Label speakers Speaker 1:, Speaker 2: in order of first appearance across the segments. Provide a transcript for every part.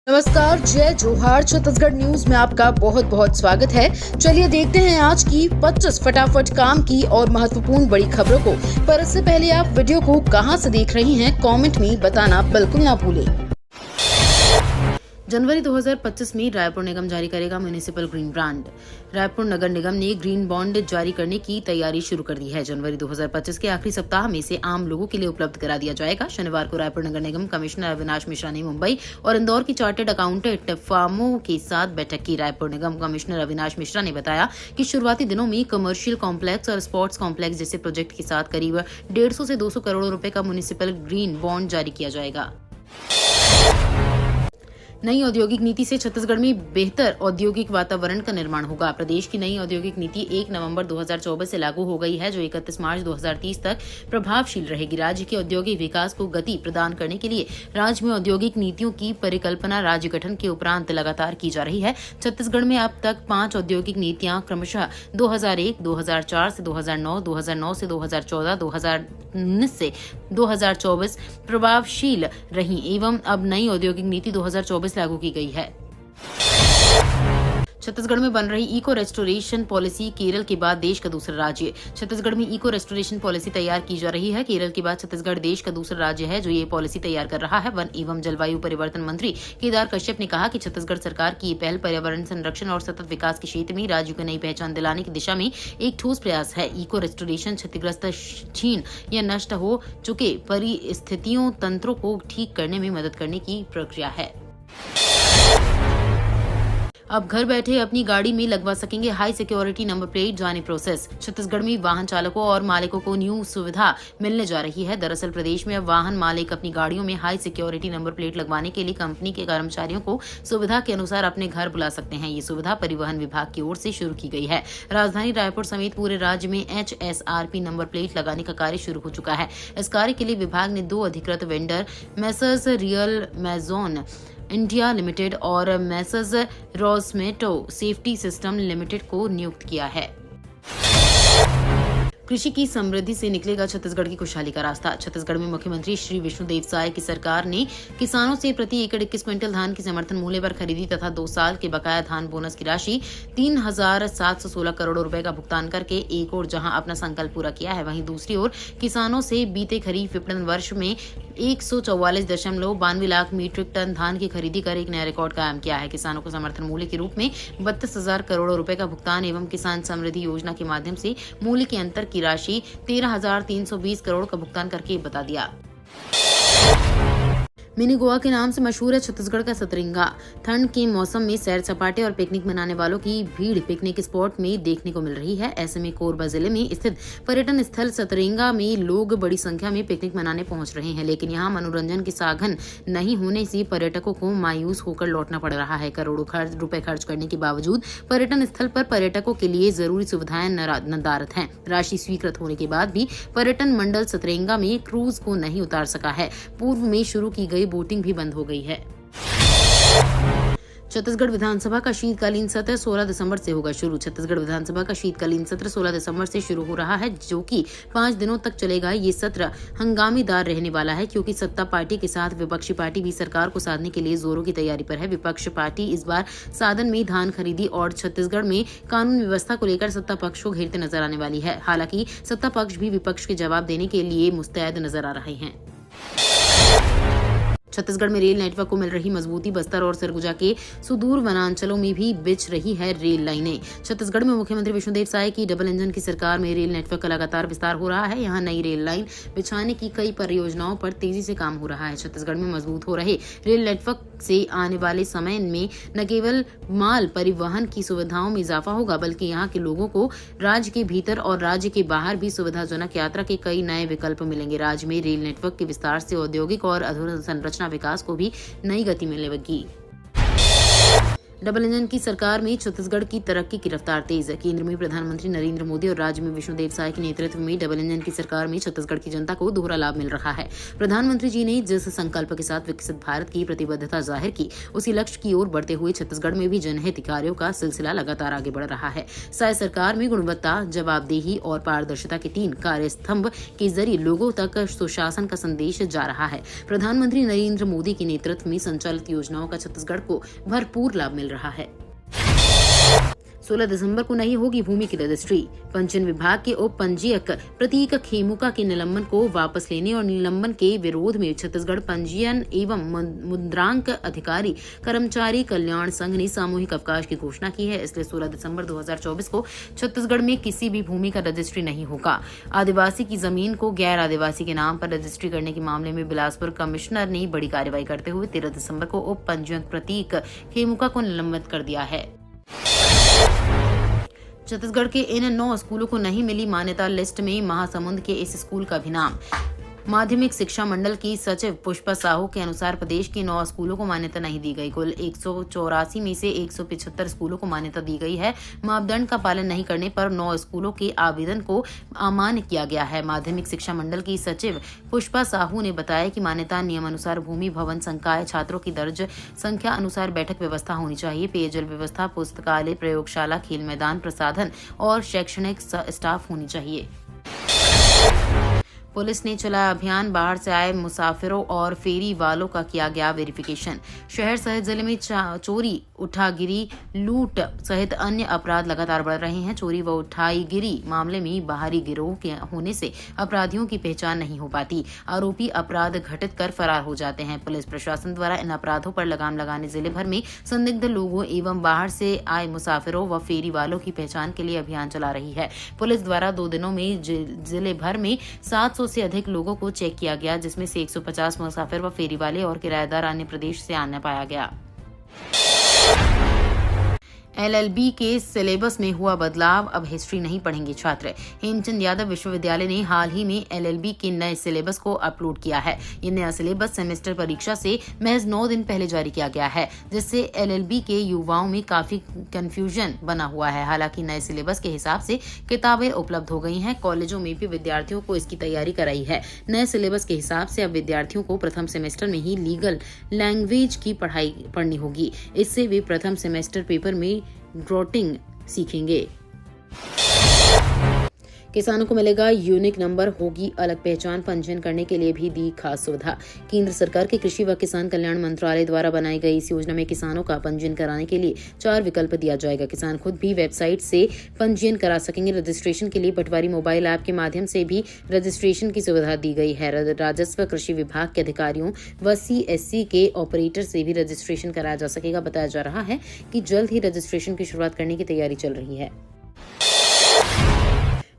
Speaker 1: नमस्कार, जय जोहार। छत्तीसगढ़ न्यूज में आपका बहुत बहुत स्वागत है। चलिए देखते हैं आज की 25 फटाफट काम की और महत्वपूर्ण बड़ी खबरों को। पर इससे पहले आप वीडियो को कहां से देख रही हैं, कमेंट में बताना बिल्कुल ना भूलें। जनवरी 2025 में रायपुर निगम जारी करेगा म्युनिसिपल ग्रीन बॉन्ड। रायपुर नगर निगम ने ग्रीन बॉन्ड जारी करने की तैयारी शुरू कर दी है। जनवरी 2025 के आखिरी सप्ताह में इसे आम लोगों के लिए उपलब्ध करा दिया जाएगा। शनिवार को रायपुर नगर निगम कमिश्नर अविनाश मिश्रा ने मुंबई और इंदौर की चार्टर्ड अकाउंटेंट फर्मों के साथ बैठक की। रायपुर निगम कमिश्नर अविनाश मिश्रा ने बताया कि शुरुआती दिनों में कमर्शियल कॉम्प्लेक्स और स्पोर्ट्स कॉम्प्लेक्स जैसे प्रोजेक्ट के साथ करीब 150 से 200 करोड़ रुपए का म्युनिसिपल ग्रीन बॉन्ड जारी किया जाएगा। नई औद्योगिक नीति से छत्तीसगढ़ में बेहतर औद्योगिक वातावरण का निर्माण होगा। प्रदेश की नई औद्योगिक नीति 1 नवंबर 2024 से लागू हो गई है, जो 31 मार्च 2030 तक प्रभावशील रहेगी। राज्य के औद्योगिक विकास को गति प्रदान करने के लिए राज्य में औद्योगिक नीतियों की परिकल्पना राज्य गठन के उपरांत लगातार की जा रही है। छत्तीसगढ़ में अब तक 5 औद्योगिक नीतियां क्रमशः 2001, 2004 से 2009, 2009 से 2014, 2019 से 2024 प्रभावशील रही एवं अब नई औद्योगिक नीति 2024 लागू की गई है। छत्तीसगढ़ में बन रही इको रेस्टोरेशन पॉलिसी केरल के बाद देश का दूसरा राज्य। छत्तीसगढ़ में इको रेस्टोरेशन पॉलिसी तैयार की जा रही है। केरल के बाद छत्तीसगढ़ देश का दूसरा राज्य है जो ये पॉलिसी तैयार कर रहा है। वन एवं जलवायु परिवर्तन मंत्री केदार कश्यप ने कहा कि छत्तीसगढ़ सरकार की ये पहल पर्यावरण संरक्षण और सतत विकास के क्षेत्र में राज्य को नई पहचान दिलाने की दिशा में एक ठोस प्रयास है। इको रेस्टोरेशन क्षतिग्रस्त, क्षीण या नष्ट हो चुके परिस्थितियों तंत्रों को ठीक करने में मदद करने की प्रक्रिया है। अब घर बैठे अपनी गाड़ी में लगवा सकेंगे हाई सिक्योरिटी नंबर प्लेट, जाने प्रोसेस। छत्तीसगढ़ में वाहन चालकों और मालिकों को न्यू सुविधा मिलने जा रही है। दरअसल प्रदेश में अब वाहन मालिक अपनी गाड़ियों में हाई सिक्योरिटी नंबर प्लेट लगवाने के लिए कंपनी के कर्मचारियों को सुविधा के अनुसार अपने घर बुला सकते हैं। ये सुविधा परिवहन विभाग की ओर से शुरू की गई है। राजधानी रायपुर समेत पूरे राज्य में HSRP नंबर प्लेट लगाने का कार्य शुरू हो चुका है। इस कार्य के लिए विभाग ने 2 अधिकृत वेंडर मेसर्स रियल मैजोन इंडिया लिमिटेड और मेसर्स रोस्मेटो सेफ्टी सिस्टम लिमिटेड को नियुक्त किया है। कृषि की समृद्धि से निकलेगा छत्तीसगढ़ की खुशहाली का रास्ता। छत्तीसगढ़ में मुख्यमंत्री श्री विष्णुदेव साय की सरकार ने किसानों से प्रति एकड़ 21 क्विंटल धान की समर्थन मूल्य पर खरीदी तथा 2 साल के बकाया धान बोनस की राशि 3,716 करोड़ रुपए का भुगतान करके एक ओर जहां अपना संकल्प पूरा किया है, वहीं दूसरी ओर किसानों से बीते खरीफ विपणन वर्ष में 144.92 लाख मीट्रिक टन धान की खरीदी कर एक नया रिकॉर्ड कायम किया है। किसानों को समर्थन मूल्य के रूप में 32,000 करोड़ रुपए का भुगतान एवं किसान समृद्धि योजना के माध्यम से मूल्य के अंतर की राशि 13,320 करोड़ का भुगतान करके बता दिया। मिनी गोवा के नाम से मशहूर है छत्तीसगढ़ का सतरंगा। ठंड के मौसम में सैर सपाटे और पिकनिक मनाने वालों की भीड़ पिकनिक स्पॉट में देखने को मिल रही है। ऐसे में कोरबा जिले में स्थित पर्यटन स्थल सतरंगा में लोग बड़ी संख्या में पिकनिक मनाने पहुंच रहे हैं, लेकिन यहां मनोरंजन के साधन नहीं होने से पर्यटकों को मायूस होकर लौटना पड़ रहा है। करोड़ों रुपए खर्च करने के बावजूद पर्यटन स्थल पर पर्यटकों के लिए जरूरी सुविधाएं नदारद हैं। राशि स्वीकृत होने के बाद भी पर्यटन मंडल सतरंगा में क्रूज को नहीं उतार सका है। पूर्व में शुरू की गई बोटिंग भी बंद हो गई है। छत्तीसगढ़ विधानसभा का शीतकालीन सत्र 16 दिसंबर से होगा शुरू। छत्तीसगढ़ विधानसभा का शीतकालीन सत्र 16 दिसंबर से शुरू हो रहा है, जो कि 5 दिनों तक चलेगा। ये सत्र हंगामेदार रहने वाला है, क्योंकि सत्ता पार्टी के साथ विपक्षी पार्टी भी सरकार को साधने के लिए जोरों की तैयारी पर है। विपक्ष पार्टी इस बार साधन में धान खरीदी और छत्तीसगढ़ में कानून व्यवस्था को लेकर सत्ता पक्ष को घेरते नजर आने वाली है। हालांकि सत्ता पक्ष भी विपक्ष के जवाब देने के लिए मुस्तैद नजर आ रहे हैं। छत्तीसगढ़ में रेल नेटवर्क को मिल रही मजबूती। बस्तर और सरगुजा के सुदूर वनांचलों में भी बिछ रही है रेल लाइनें। छत्तीसगढ़ में मुख्यमंत्री विष्णुदेव साय की डबल इंजन की सरकार में रेल नेटवर्क का लगातार विस्तार हो रहा है। यहाँ नई रेल लाइन बिछाने की कई परियोजनाओं पर तेजी से काम हो रहा है। छत्तीसगढ़ में मजबूत हो रहे रेल नेटवर्क से आने वाले समय में न केवल माल परिवहन की सुविधाओं में इजाफा होगा, बल्कि यहाँ के लोगों को राज्य के भीतर और राज्य के बाहर भी सुविधाजनक यात्रा के कई नए विकल्प मिलेंगे। राज्य में रेल नेटवर्क के विस्तार से औद्योगिक और अधोसंरचना विकास को भी नई गति मिलेगी। डबल इंजन की सरकार में छत्तीसगढ़ की तरक्की की रफ्तार तेज। केंद्र में प्रधानमंत्री नरेंद्र मोदी और राज्य में विष्णुदेव साय के नेतृत्व में डबल इंजन की सरकार में छत्तीसगढ़ की जनता को दोहरा लाभ मिल रहा है। प्रधानमंत्री जी ने जिस संकल्प के साथ विकसित भारत की प्रतिबद्धता जाहिर की, उसी लक्ष्य की ओर बढ़ते हुए छत्तीसगढ़ में भी जनहित कार्यों का सिलसिला लगातार आगे बढ़ रहा है। साय सरकार में गुणवत्ता, जवाबदेही और पारदर्शिता के 3 कार्यस्तंभ के जरिए लोगों तक सुशासन का संदेश जा रहा है। प्रधानमंत्री नरेंद्र मोदी के नेतृत्व में संचालित योजनाओं का छत्तीसगढ़ को भरपूर लाभ मिल रहा है। 16 दिसंबर को नहीं होगी भूमि की रजिस्ट्री। पंजीयन विभाग के उप पंजीयक प्रतीक खेमुका के निलंबन को वापस लेने और निलंबन के विरोध में छत्तीसगढ़ पंजीयन एवं मुद्रांक अधिकारी कर्मचारी कल्याण संघ ने सामूहिक अवकाश की घोषणा की है। इसलिए 16 दिसंबर 2024 को छत्तीसगढ़ में किसी भी भूमि का रजिस्ट्री नहीं होगा। आदिवासी की जमीन को गैर आदिवासी के नाम पर रजिस्ट्री करने के मामले में बिलासपुर कमिश्नर ने बड़ी कार्रवाई करते हुए 13 दिसंबर को उप पंजीयक प्रतीक खेमुका को निलंबित कर दिया है। छत्तीसगढ़ के इन 9 स्कूलों को नहीं मिली मान्यता लिस्ट में महासमुंद के इस स्कूल का भी नाम। माध्यमिक शिक्षा मंडल की सचिव पुष्पा साहू के अनुसार प्रदेश के 9 स्कूलों को मान्यता नहीं दी गई। कुल 184 में से 175 स्कूलों को मान्यता दी गई है। मापदंड का पालन नहीं करने पर 9 स्कूलों के आवेदन को अमान्य किया गया है। माध्यमिक शिक्षा मंडल की सचिव पुष्पा साहू ने बताया कि मान्यता नियम अनुसार भूमि, भवन, संकाय, छात्रों की दर्ज संख्या अनुसार बैठक व्यवस्था होनी चाहिए, पेयजल व्यवस्था, पुस्तकालय, प्रयोगशाला, खेल मैदान, प्रसाधन और शैक्षणिक स्टाफ होनी चाहिए। पुलिस ने चलाया अभियान, बाहर से आए मुसाफिरों और फेरी वालों का किया गया वेरिफिकेशन। शहर सहित जिले में चोरी, उठागिरी, लूट सहित अन्य अपराध लगातार बढ़ रहे हैं। चोरी व उठाईगिरी मामले में बाहरी गिरोह के होने से अपराधियों की पहचान नहीं हो पाती। आरोपी अपराध घटित कर फरार हो जाते हैं। पुलिस प्रशासन द्वारा इन अपराधों पर लगाम लगाने जिले भर में संदिग्ध लोगों एवं बाहर से आए मुसाफिरों व फेरी वालों की पहचान के लिए अभियान चला रही है। पुलिस द्वारा 2 दिनों में जिले भर में 700 से अधिक लोगों को चेक किया गया, जिसमें से 150 मुसाफिर व फेरी वाले और किराएदार अन्य प्रदेश से आने पाया गया। LLB के सिलेबस में हुआ बदलाव, अब हिस्ट्री नहीं पढ़ेंगे छात्र। हेमचंद यादव विश्वविद्यालय ने हाल ही में LLB के नए सिलेबस को अपलोड किया है। ये नया सिलेबस सेमेस्टर परीक्षा से महज 9 दिन पहले जारी किया गया है, जिससे LLB के युवाओं में काफी कंफ्यूजन बना हुआ है। हालांकि नए सिलेबस के हिसाब से किताबें उपलब्ध हो गई हैं। कॉलेजों में भी विद्यार्थियों को इसकी तैयारी कराई है। नए सिलेबस के हिसाब से अब विद्यार्थियों को प्रथम सेमेस्टर में ही लीगल लैंग्वेज की पढ़ाई पढ़नी होगी। इससे वे प्रथम सेमेस्टर पेपर में ड्रॉटिंग सीखेंगे। किसानों को मिलेगा यूनिक नंबर, होगी अलग पहचान, पंजीयन करने के लिए भी दी खास सुविधा। केंद्र सरकार के कृषि व किसान कल्याण मंत्रालय द्वारा बनाई गई इस योजना में किसानों का पंजीयन कराने के लिए 4 विकल्प दिया जाएगा। किसान खुद भी वेबसाइट से पंजीयन करा सकेंगे। रजिस्ट्रेशन के लिए पटवारी मोबाइल ऐप के माध्यम से भी रजिस्ट्रेशन की सुविधा दी गई है। राजस्व कृषि विभाग के अधिकारियों व CSC के ऑपरेटर से भी रजिस्ट्रेशन कराया जा सकेगा। बताया जा रहा है कि जल्द ही रजिस्ट्रेशन की शुरुआत करने की तैयारी चल रही है।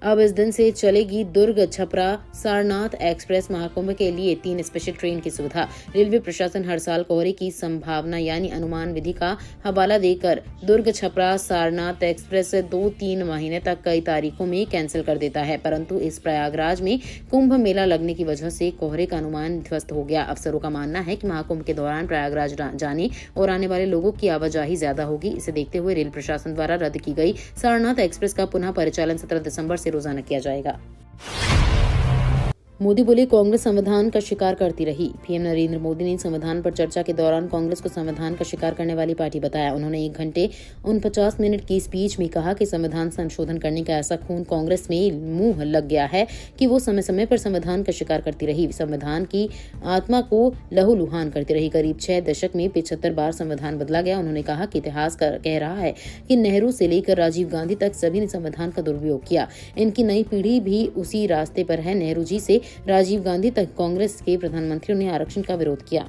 Speaker 1: अब इस दिन से चलेगी दुर्ग छपरा सारनाथ एक्सप्रेस। महाकुंभ के लिए 3 स्पेशल ट्रेन की सुविधा। रेलवे प्रशासन हर साल कोहरे की संभावना यानी अनुमान विधि का हवाला देकर दुर्ग छपरा सारनाथ एक्सप्रेस 2-3 महीने तक कई तारीखों में कैंसिल कर देता है, परंतु इस प्रयागराज में कुंभ मेला लगने की वजह से कोहरे का अनुमान ध्वस्त हो गया। अफसरों का मानना है कि महाकुंभ के दौरान प्रयागराज जाने और आने वाले लोगों की आवाजाही ज्यादा होगी। इसे देखते हुए रेल प्रशासन द्वारा रद्द की गई सारनाथ एक्सप्रेस का पुनः परिचालन 17 दिसंबर से रोजाना किया जाएगा। मोदी बोले, कांग्रेस संविधान का शिकार करती रही। पीएम नरेंद्र मोदी ने संविधान पर चर्चा के दौरान कांग्रेस को संविधान का शिकार करने वाली पार्टी बताया। उन्होंने 1 घंटे 49 मिनट की स्पीच में कहा कि संविधान संशोधन करने का ऐसा खून कांग्रेस में मुंह लग गया है कि वो समय समय पर संविधान का शिकार करती रही, संविधान की आत्मा को लहूलुहान करती रही। करीब 6 दशक में 75 बार संविधान बदला गया। उन्होंने कहा कि इतिहास कह रहा है कि नेहरू से लेकर राजीव गांधी तक सभी ने संविधान का दुरुपयोग किया। इनकी नई पीढ़ी भी उसी रास्ते पर है। नेहरू जी से राजीव गांधी तक कांग्रेस के प्रधानमंत्रियों ने आरक्षण का विरोध किया।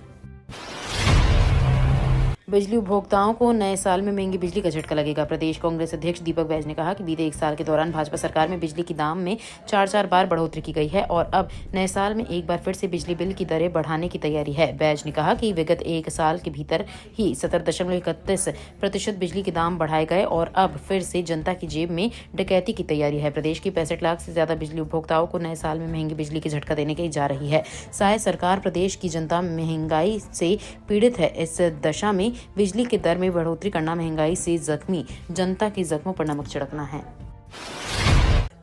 Speaker 1: बिजली उपभोक्ताओं को नए साल में महंगी बिजली का झटका लगेगा। प्रदेश कांग्रेस अध्यक्ष दीपक बैज ने कहा कि बीते 1 साल के दौरान भाजपा सरकार में बिजली की दाम में 4 बार बढ़ोतरी की गई है और अब नए साल में एक बार फिर से बिजली बिल की दरें बढ़ाने की तैयारी है। बैज ने कहा कि विगत 1 साल के भीतर ही 70.31% बिजली के दाम बढ़ाए गए और अब फिर से जनता की जेब में डकैती की तैयारी है। प्रदेश की 65 लाख से ज्यादा बिजली उपभोक्ताओं को नए साल में महंगी बिजली की झटका देने की जा रही है। साय सरकार प्रदेश की जनता महंगाई से पीड़ित है। इस दशा में बिजली के दर में बढ़ोतरी करना, महंगाई से जख्मी जनता के जख्मों पर नमक छिड़कना है।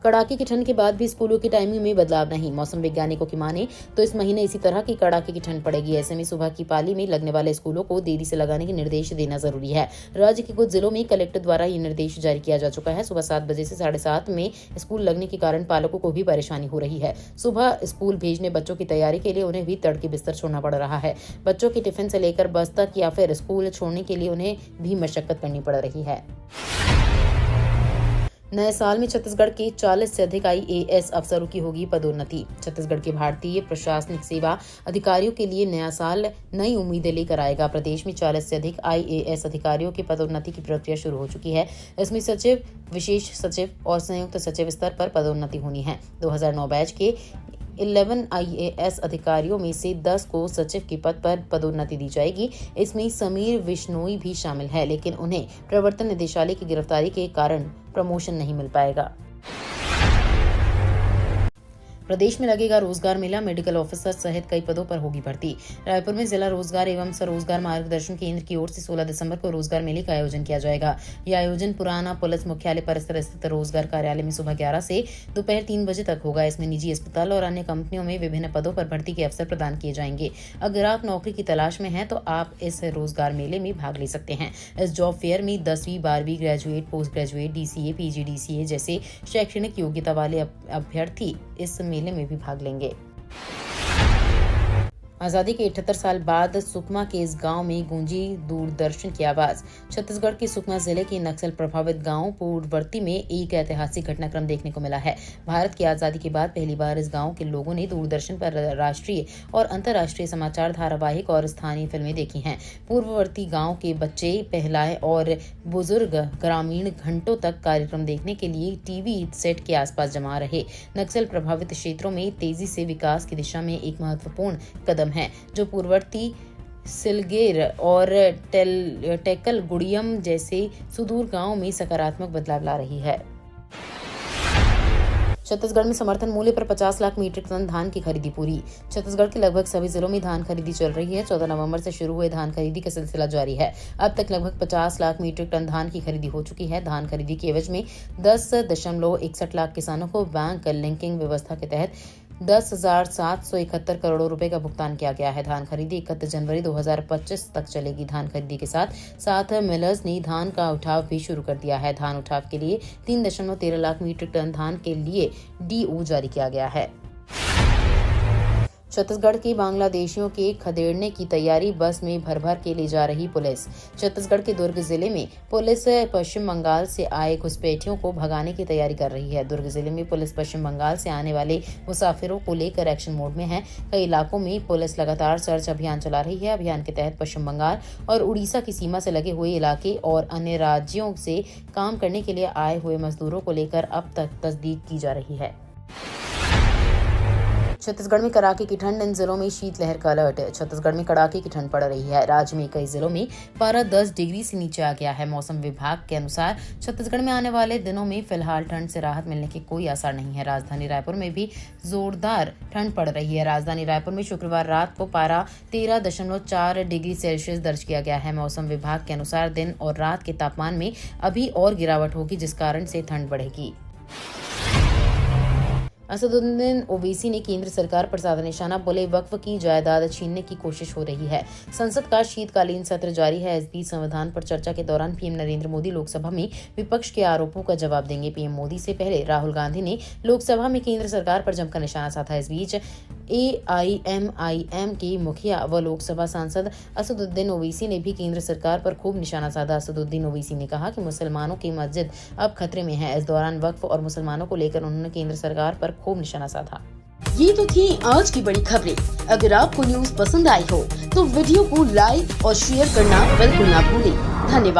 Speaker 1: कड़ाके की ठंड के बाद भी स्कूलों की टाइमिंग में बदलाव नहीं। मौसम वैज्ञानिकों की माने तो इस महीने इसी तरह की कड़ाके की ठंड पड़ेगी। ऐसे में सुबह की पाली में लगने वाले स्कूलों को देरी से लगाने के निर्देश देना जरूरी है। राज्य के कुछ जिलों में कलेक्टर द्वारा ये निर्देश जारी किया जा चुका है। सुबह 7 बजे से 7:30 में स्कूल लगने के कारण पालकों को भी परेशानी हो रही है। सुबह स्कूल भेजने बच्चों की तैयारी के लिए उन्हें भी तड़के बिस्तर छोड़ना पड़ रहा है। बच्चों के टिफिन से लेकर बस तक या फिर स्कूल छोड़ने के लिए उन्हें भी मशक्कत करनी पड़ रही है। नए साल में छत्तीसगढ़ के 40 से अधिक IAS अफसरों की होगी पदोन्नति। छत्तीसगढ़ के भारतीय प्रशासनिक सेवा अधिकारियों के लिए नया साल नई उम्मीदें लेकर आएगा। प्रदेश में 40 से अधिक IAS अधिकारियों की पदोन्नति की प्रक्रिया शुरू हो चुकी है। इसमें सचिव, विशेष सचिव और संयुक्त सचिव स्तर पर पदोन्नति होनी है। 2009 बैच के 11 IAS अधिकारियों में से 10 को सचिव के पद पर पदोन्नति दी जाएगी। इसमें समीर विश्नोई भी शामिल है, लेकिन उन्हें प्रवर्तन निदेशालय की गिरफ्तारी के कारण प्रमोशन नहीं मिल पाएगा। प्रदेश में लगेगा रोजगार मेला, मेडिकल ऑफिसर सहित कई पदों पर होगी भर्ती। रायपुर में जिला रोजगार एवं स्वरोजगार मार्गदर्शन केंद्र की ओर से 16 दिसंबर को रोजगार मेले का आयोजन किया जाएगा। यह आयोजन पुराना पुलिस मुख्यालय परिसर स्थित रोजगार कार्यालय में सुबह 11 से दोपहर 3 बजे तक होगा। इसमें निजी अस्पताल और अन्य कंपनियों में विभिन्न पदों पर भर्ती के अवसर प्रदान किए जाएंगे। अगर आप नौकरी की तलाश में हैं तो आप इस रोजगार मेले में भाग ले सकते हैं। इस जॉब फेयर में 10वीं, 12वीं, graduate, post graduate, DCA, PGDCA जैसे शैक्षणिक योग्यता वाले अभ्यर्थी इस मेले में भी भाग लेंगे। आजादी के 78 साल बाद सुकमा के इस गांव में गूंजी दूरदर्शन की आवाज। छत्तीसगढ़ के सुकमा जिले के नक्सल प्रभावित गांव पूर्ववर्ती में एक ऐतिहासिक घटनाक्रम देखने को मिला है। भारत की आजादी के बाद पहली बार इस गांव के लोगों ने दूरदर्शन पर राष्ट्रीय और अंतर्राष्ट्रीय समाचार धारावाहिक और स्थानीय फिल्में देखी हैं। पूर्ववर्ती गांव के बच्चे, महिलाएं और बुजुर्ग ग्रामीण घंटों तक कार्यक्रम देखने के लिए टीवी सेट के आसपास जमा रहे। नक्सल प्रभावित क्षेत्रों में तेजी से विकास की दिशा में एक महत्वपूर्ण कदम है, जो पूर्ववर्ती सिलगेर और टेकल गुड़ियम जैसे सुदूर गांव में सकारात्मक बदलाव ला रही है। छत्तीसगढ़ में समर्थन मूल्य पर 50 लाख मीट्रिक टन धान की खरीदी पूरी। छत्तीसगढ़ के लगभग सभी जिलों में धान खरीदी चल रही है। 14 नवंबर से शुरू हुए धान खरीदी का सिलसिला जारी है। अब तक लगभग 50 लाख मीट्रिक टन धान की खरीदी हो चुकी है। धान खरीदी के एवज में 10.61 लाख किसानों को बैंक लिंकिंग व्यवस्था के तहत 10,771 करोड़ रुपए का भुगतान किया गया है। धान खरीदी 31 जनवरी 2025 तक चलेगी। धान खरीदी के साथ मिलर्स ने धान का उठाव भी शुरू कर दिया है। धान उठाव के लिए 3.13 लाख मीट्रिक टन धान के लिए DO जारी किया गया है। छत्तीसगढ़ के बांग्लादेशियों के खदेड़ने की तैयारी बस में भर के ले जा रही पुलिस। छत्तीसगढ़ के दुर्ग जिले में पुलिस पश्चिम बंगाल से आए घुसपैठियों को भगाने की तैयारी कर रही है। दुर्ग जिले में पुलिस पश्चिम बंगाल से आने वाले मुसाफिरों को लेकर एक्शन मोड में है। कई इलाकों में पुलिस लगातार सर्च अभियान चला रही है। अभियान के तहत पश्चिम बंगाल और उड़ीसा की सीमा से लगे हुए इलाके और अन्य राज्यों से काम करने के लिए आए हुए मजदूरों को लेकर अब तक तस्दीक की जा रही है। छत्तीसगढ़ में कड़ाके की ठंड, इन जिलों में शीतलहर का अलर्ट। छत्तीसगढ़ में कड़ाके की ठंड पड़ रही है। राज्य में कई जिलों में पारा 10 डिग्री से नीचे आ गया है। मौसम विभाग के अनुसार छत्तीसगढ़ में आने वाले दिनों में फिलहाल ठंड से राहत मिलने के कोई आसार नहीं है। राजधानी रायपुर में भी जोरदार ठंड पड़ रही है। राजधानी रायपुर में शुक्रवार रात को पारा 13.4 डिग्री सेल्सियस दर्ज किया गया है। मौसम विभाग के अनुसार दिन और रात के तापमान में अभी और गिरावट होगी, जिस कारण से ठंड बढ़ेगी। असदुद्दीन ओवैसी ने केंद्र सरकार पर साधा निशाना, बोले वक्फ की जायदाद छीनने की कोशिश हो रही है। संसद का शीतकालीन सत्र जारी है। इस बीच संविधान पर चर्चा के दौरान पीएम नरेंद्र मोदी लोकसभा में विपक्ष के आरोपों का जवाब देंगे। पीएम मोदी से पहले राहुल गांधी ने लोकसभा में केंद्र सरकार पर जमकर निशाना साधा। इस बीच AIMIM के मुखिया व लोकसभा सांसद असदुद्दीन ओवैसी ने भी केंद्र सरकार पर खूब निशाना साधा। असदुद्दीन ओवैसी ने कहा कि मुसलमानों की मस्जिद अब खतरे में है। इस दौरान वक्फ और मुसलमानों को लेकर उन्होंने केंद्र सरकार पर खूब निशाना साधा।
Speaker 2: ये तो थी आज की बड़ी खबरें। अगर आपको न्यूज पसंद आई हो तो वीडियो को लाइक और शेयर करना बिल्कुल ना भूलें। धन्यवाद।